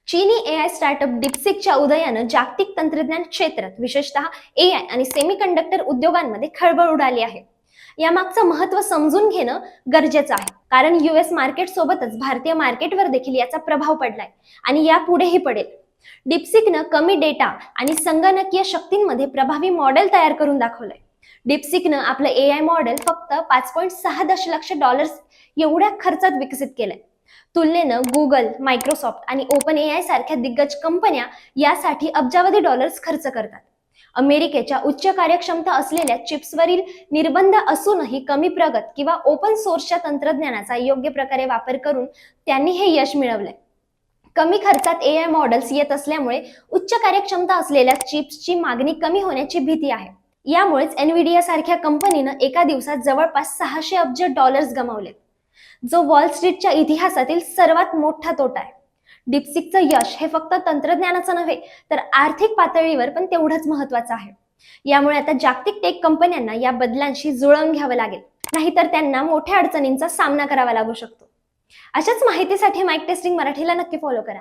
चीनी AI startup डिपसिकच्या उदयानं जागतिक तंत्रज्ञान क्षेत्रात विशेषतः एआय आणि सेमीकंडक्टर उद्योगांमध्ये खळबळ उडाली आहे. यामागचं महत्त्व समजून घेणं गरजेचं आहे, कारण यूएस मार्केट सोबतच भारतीय मार्केटवर देखील याचा प्रभाव पडलाय आणि यापुढेही पडेल. डिपसिकनं कमी डेटा आणि संगणकीय शक्तींमध्ये प्रभावी मॉडेल तयार करून दाखवलंय. डिपसिकनं आपलं एआय मॉडेल फक्त $5.6 दशलक्ष एवढ्या खर्चात विकसित केलंय. तुलनेनं गुगल, मायक्रोसॉफ्ट आणि ओपन एआय सारख्या दिग्गज कंपन्या यासाठी अब्जावधी डॉलर्स खर्च करतात. अमेरिकेच्या उच्च कार्यक्षमता असलेल्या चिप्सवरील निर्बंध असूनही कमी प्रगत किंवा ओपन सोर्सच्या तंत्रज्ञानाचा योग्य प्रकारे वापर करून त्यांनी हे यश मिळवलंय. कमी खर्चात एआय मॉडेल्स येत असल्यामुळे उच्च कार्यक्षमता असलेल्या चिप्सची मागणी कमी होण्याची भीती आहे. यामुळेच एनव्हिडिया सारख्या कंपनीनं एका दिवसात जवळपास $600 अब्ज गमावले, जो वॉल स्ट्रीटच्या इतिहासातील सर्वात मोठा तोटा आहे. डिपसिकचं यश हे फक्त तंत्रज्ञानाचं नव्हे, तर आर्थिक पातळीवर पण तेवढंच महत्वाचं आहे. यामुळे आता जागतिक टेक कंपन्यांना या बदलांशी जुळवून घ्यावं लागेल, नाहीतर त्यांना मोठ्या अडचणींचा सामना करावा लागू शकतो. अशाच माहितीसाठी माईक टेस्टिंग मराठीला नक्की फॉलो करा.